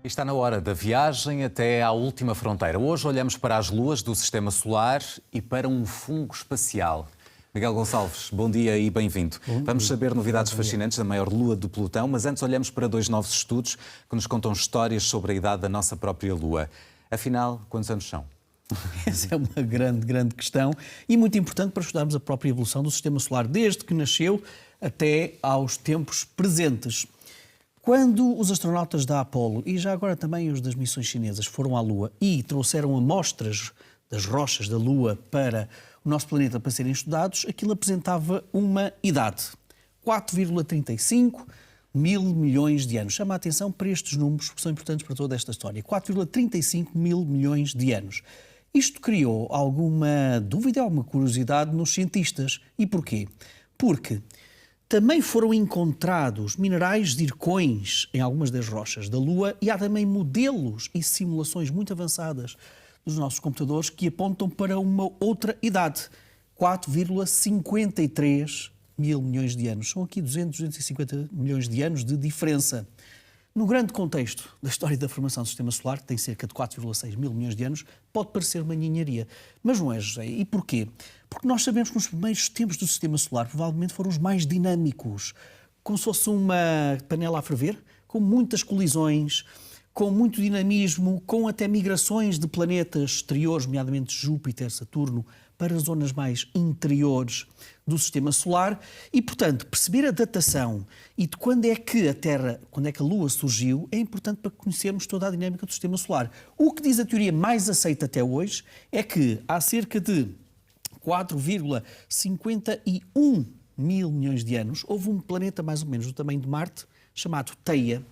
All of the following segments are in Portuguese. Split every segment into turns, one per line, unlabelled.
Está na hora da viagem até à última fronteira. Hoje olhamos para as luas do Sistema Solar e para um fungo espacial. Miguel Gonçalves, bom dia e bem-vindo. Vamos saber novidades fascinantes da maior lua do Plutão, mas antes olhamos para dois novos estudos que nos contam histórias sobre a idade da nossa própria lua. Afinal, quantos anos são?
Essa é uma grande questão e muito importante para estudarmos a própria evolução do Sistema Solar, desde que nasceu até aos tempos presentes. Quando os astronautas da Apollo e já agora também os das missões chinesas foram à Lua e trouxeram amostras das rochas da Lua para o nosso planeta para serem estudados, aquilo apresentava uma idade, 4,35 mil milhões de anos. Chama a atenção para estes números que são importantes para toda esta história, 4,35 mil milhões de anos. Isto criou alguma dúvida, alguma curiosidade nos cientistas. E porquê? Porque também foram encontrados minerais zircões em algumas das rochas da Lua e há também modelos e simulações muito avançadas dos nossos computadores que apontam para uma outra idade, 4,53 mil milhões de anos. São aqui 250 milhões de anos de diferença. No grande contexto da história da formação do Sistema Solar, que tem cerca de 4,6 mil milhões de anos, pode parecer uma ninharia. Mas não é, José. E porquê? Porque nós sabemos que nos primeiros tempos do Sistema Solar provavelmente foram os mais dinâmicos, como se fosse uma panela a ferver, com muitas colisões, com muito dinamismo, com até migrações de planetas exteriores, nomeadamente Júpiter, Saturno, para zonas mais interiores do Sistema Solar e, portanto, perceber a datação e de quando é que a Terra, quando é que a Lua surgiu, é importante para conhecermos toda a dinâmica do Sistema Solar. O que diz a teoria mais aceita até hoje é que há cerca de 4,51 mil milhões de anos houve um planeta mais ou menos do tamanho de Marte, chamado Theia,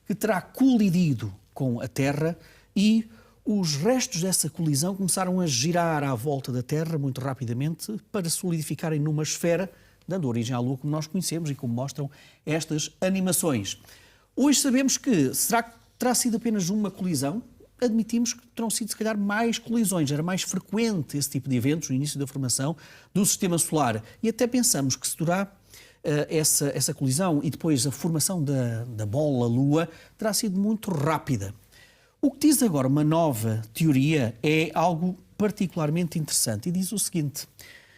que terá colidido com a Terra e os restos dessa colisão começaram a girar à volta da Terra muito rapidamente para solidificarem numa esfera, dando origem à Lua como nós conhecemos e como mostram estas animações. Hoje sabemos que terá sido apenas uma colisão, admitimos que terão sido se calhar mais colisões, era mais frequente esse tipo de eventos no início da formação do Sistema Solar e até pensamos que se durar essa colisão e depois a formação da bola Lua terá sido muito rápida. O que diz agora uma nova teoria é algo particularmente interessante e diz o seguinte: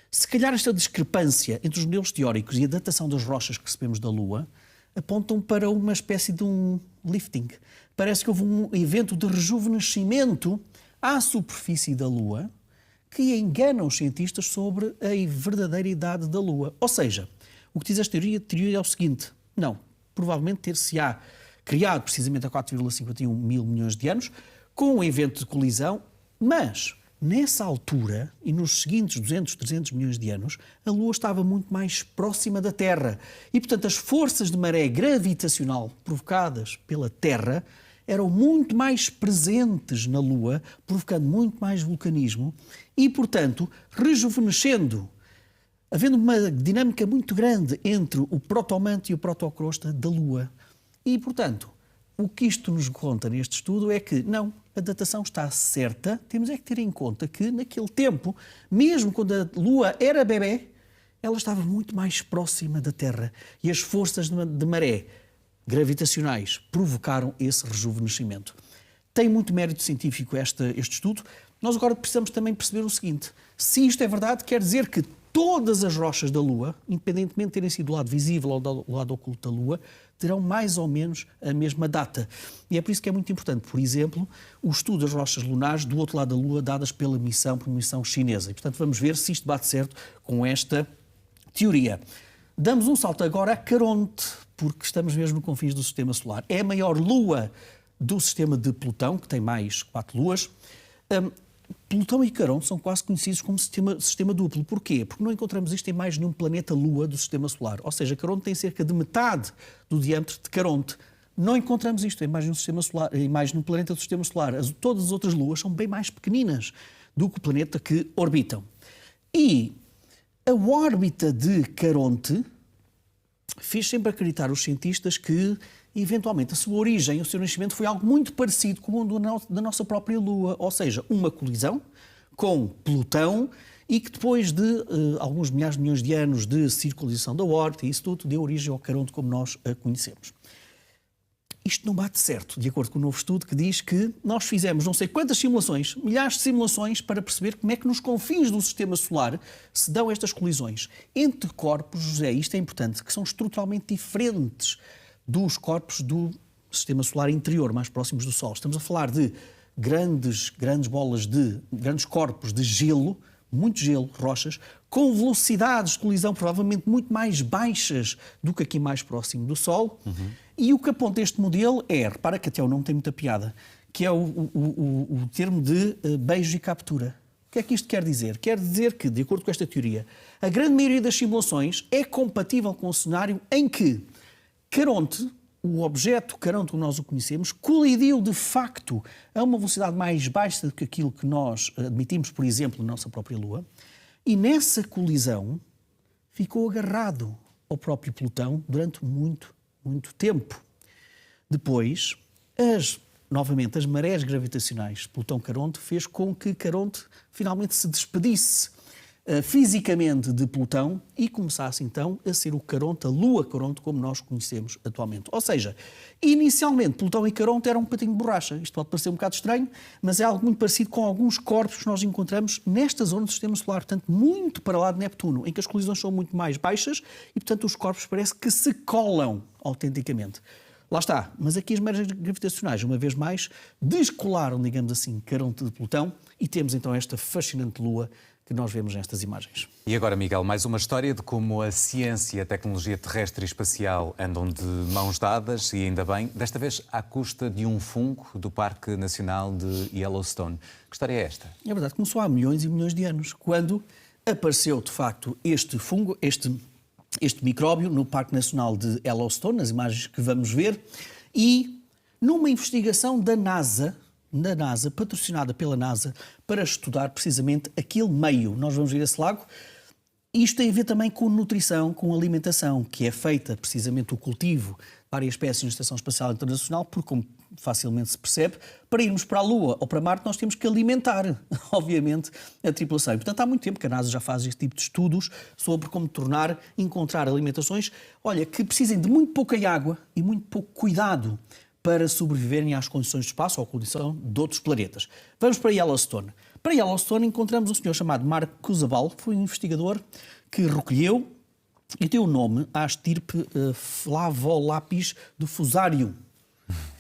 se calhar esta discrepância entre os modelos teóricos e a datação das rochas que recebemos da Lua apontam para uma espécie de um lifting. Parece que houve um evento de rejuvenescimento à superfície da Lua que engana os cientistas sobre a verdadeira idade da Lua. Ou seja, o que diz esta teoria é o seguinte: não, provavelmente ter-se-á criado precisamente há 4,51 mil milhões de anos, com um evento de colisão, mas nessa altura e nos seguintes 200, 300 milhões de anos, a Lua estava muito mais próxima da Terra. E, portanto, as forças de maré gravitacional provocadas pela Terra eram muito mais presentes na Lua, provocando muito mais vulcanismo e, portanto, rejuvenescendo, havendo uma dinâmica muito grande entre o protomanto e o protocrosta da Lua. E, portanto, o que isto nos conta neste estudo é que, não, a datação está certa, temos é que ter em conta que, naquele tempo, mesmo quando a Lua era bebé, ela estava muito mais próxima da Terra e as forças de maré gravitacionais provocaram esse rejuvenescimento. Tem muito mérito científico este estudo. Nós agora precisamos também perceber o seguinte: se isto é verdade, quer dizer que todas as rochas da Lua, independentemente de terem sido do lado visível ou do lado oculto da Lua, terão mais ou menos a mesma data. E é por isso que é muito importante, por exemplo, o estudo das rochas lunares do outro lado da Lua, dadas por uma missão chinesa. E, portanto, vamos ver se isto bate certo com esta teoria. Damos um salto agora a Caronte, porque estamos mesmo no confins do Sistema Solar. É a maior lua do sistema de Plutão, que tem mais 4 luas. Plutão e Caronte são quase conhecidos como sistema duplo. Porquê? Porque não encontramos isto em mais nenhum planeta-lua do Sistema Solar. Ou seja, Caronte tem cerca de metade do diâmetro de Caronte. Não encontramos isto em mais nenhum sistema solar, em mais nenhum planeta do Sistema Solar. Todas as outras luas são bem mais pequeninas do que o planeta que orbitam. E a órbita de Caronte fez sempre acreditar os cientistas que, eventualmente, a sua origem, o seu nascimento foi algo muito parecido com o da nossa própria Lua, ou seja, uma colisão com Plutão e que depois de alguns milhares de milhões de anos de circulação da órbita e isso tudo deu origem ao Caronte como nós a conhecemos. isto não bate certo, de acordo com o novo estudo que diz que nós fizemos não sei quantas simulações, milhares de simulações, para perceber como é que nos confins do sistema solar se dão estas colisões entre corpos, José, isto é importante, que são estruturalmente diferentes dos corpos do sistema solar interior, mais próximos do Sol. Estamos a falar de grandes corpos de gelo, muito gelo, rochas, com velocidades de colisão provavelmente muito mais baixas do que aqui mais próximo do Sol. E o que aponta este modelo é, repara que até o nome tem muita piada, que é o termo de beijo e captura. O que é que isto quer dizer? Quer dizer que, de acordo com esta teoria, a grande maioria das simulações é compatível com o cenário em que Caronte, o objeto Caronte como nós o conhecemos, colidiu de facto a uma velocidade mais baixa do que aquilo que nós admitimos, por exemplo, na nossa própria Lua, e nessa colisão ficou agarrado ao próprio Plutão durante muito tempo. Depois, novamente, as marés gravitacionais Plutão-Caronte fez com que Caronte finalmente se despedisse fisicamente de Plutão e começasse então a ser o Caronte, a Lua Caronte, como nós conhecemos atualmente. Ou seja, inicialmente Plutão e Caronte eram um patinho de borracha. Isto pode parecer um bocado estranho, mas é algo muito parecido com alguns corpos que nós encontramos nesta zona do Sistema Solar, portanto, muito para lá de Neptuno, em que as colisões são muito mais baixas e, portanto, os corpos parece que se colam autenticamente. Lá está, mas aqui as marés gravitacionais, uma vez mais, descolaram, digamos assim, Caronte de Plutão e temos então esta fascinante Lua que nós vemos nestas imagens.
E agora, Miguel, mais uma história de como a ciência e a tecnologia terrestre e espacial andam de mãos dadas, e ainda bem, desta vez à custa de um fungo do Parque Nacional de Yellowstone. Que história é esta?
É verdade, começou há milhões e milhões de anos, quando apareceu, de facto, este fungo, este micróbio no Parque Nacional de Yellowstone, nas imagens que vamos ver, e numa investigação da NASA, patrocinada pela NASA, para estudar precisamente aquele meio. Nós vamos ver esse lago. Isto tem a ver também com nutrição, com alimentação, que é feita precisamente o cultivo de várias espécies na Estação Espacial Internacional, porque, como facilmente se percebe, para irmos para a Lua ou para Marte nós temos que alimentar, obviamente, a tripulação. E, portanto, há muito tempo que a NASA já faz este tipo de estudos sobre como encontrar alimentações, que precisem de muito pouca água e muito pouco cuidado para sobreviverem às condições de espaço ou à condição de outros planetas. Vamos para Yellowstone. Para Yellowstone encontramos um senhor chamado Mark Kurzabal, que foi um investigador que recolheu e deu o nome à estirpe Flavolapis do Fusarium.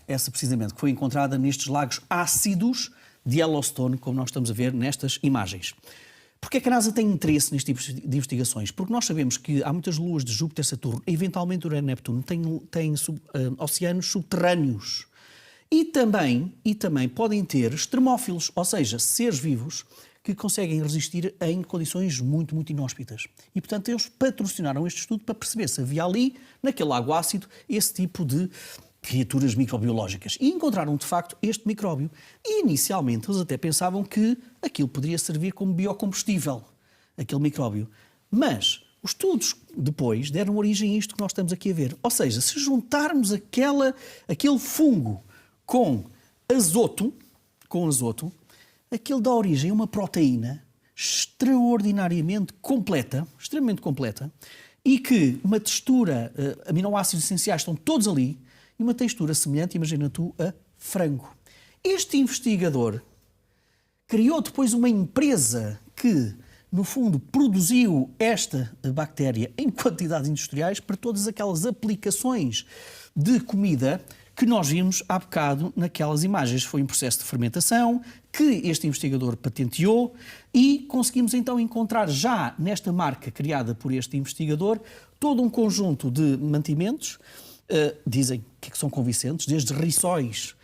Essa precisamente, que foi encontrada nestes lagos ácidos de Yellowstone, como nós estamos a ver nestas imagens. Porquê é que a NASA tem interesse neste tipo de investigações? Porque nós sabemos que há muitas luas de Júpiter, Saturno, eventualmente Urano e Neptuno, têm oceanos subterrâneos. E também podem ter extremófilos, ou seja, seres vivos que conseguem resistir em condições muito inóspitas. E, portanto, eles patrocinaram este estudo para perceber se havia ali, naquele lago ácido, esse tipo de criaturas microbiológicas. E encontraram, de facto, este micróbio. E, inicialmente, eles até pensavam que aquilo poderia servir como biocombustível, aquele micróbio. Mas os estudos depois deram origem a isto que nós estamos aqui a ver. Ou seja, se juntarmos aquele fungo com azoto, aquilo dá origem a uma proteína extraordinariamente completa, extremamente completa, e que uma textura, aminoácidos essenciais estão todos ali, e uma textura semelhante, imagina tu, a frango. Este investigador criou depois uma empresa que, no fundo, produziu esta bactéria em quantidades industriais para todas aquelas aplicações de comida que nós vimos há bocado naquelas imagens. Foi um processo de fermentação que este investigador patenteou e conseguimos então encontrar já nesta marca criada por este investigador todo um conjunto de mantimentos, dizem que são convincentes, desde rissóis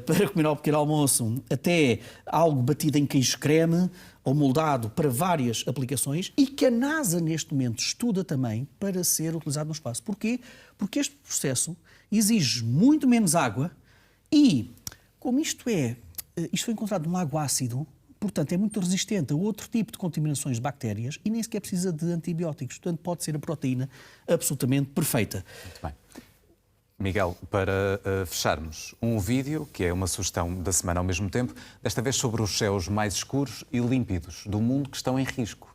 para comer ao pequeno almoço até algo batido em queijo creme ou moldado para várias aplicações e que a NASA neste momento estuda também para ser utilizado no espaço. Porquê? Porque este processo exige muito menos água e, como isto foi encontrado num lago ácido, portanto é muito resistente a outro tipo de contaminações de bactérias e nem sequer precisa de antibióticos, portanto pode ser a proteína absolutamente perfeita.
Muito bem. Miguel, para fecharmos, um vídeo, que é uma sugestão da semana ao mesmo tempo, desta vez sobre os céus mais escuros e límpidos do mundo que estão em risco.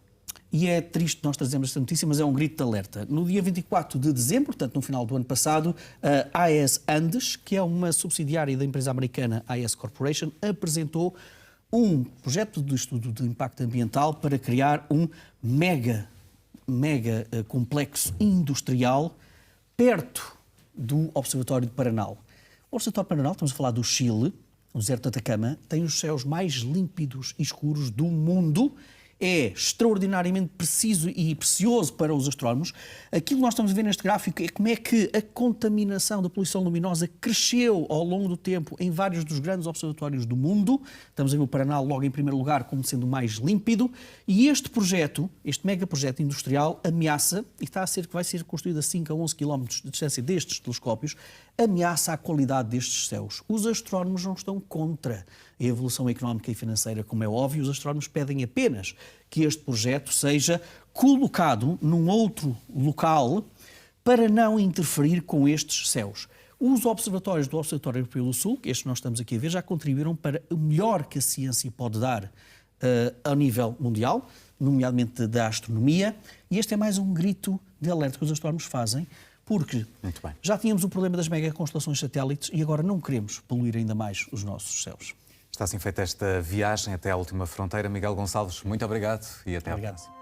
e é triste nós trazermos esta notícia, mas é um grito de alerta. No dia 24 de dezembro, portanto no final do ano passado, a AES Andes, que é uma subsidiária da empresa americana AES Corporation, apresentou um projeto de estudo de impacto ambiental para criar um mega complexo industrial perto do Observatório de Paranal. O Observatório de Paranal, estamos a falar do Chile, no deserto de Atacama, tem os céus mais límpidos e escuros do mundo. É extraordinariamente preciso e precioso para os astrónomos. Aquilo que nós estamos a ver neste gráfico é como é que a contaminação da poluição luminosa cresceu ao longo do tempo em vários dos grandes observatórios do mundo. Estamos a ver o Paranal logo em primeiro lugar como sendo o mais límpido. E este projeto, este megaprojeto industrial, ameaça, e vai ser construído a 5 a 11 km de distância destes telescópios, ameaça a qualidade destes céus. Os astrónomos não estão contra a evolução económica e financeira, como é óbvio. Os astrónomos pedem apenas que este projeto seja colocado num outro local para não interferir com estes céus. Os observatórios do Observatório Europeu do Sul, que estes nós estamos aqui a ver, já contribuíram para o melhor que a ciência pode dar ao nível mundial, nomeadamente da astronomia, e este é mais um grito de alerta que os astrónomos fazem, porque já tínhamos o problema das megaconstelações satélites e agora não queremos poluir ainda mais os nossos céus.
Está assim feita esta viagem até à última fronteira. Miguel Gonçalves, muito obrigado e até à próxima.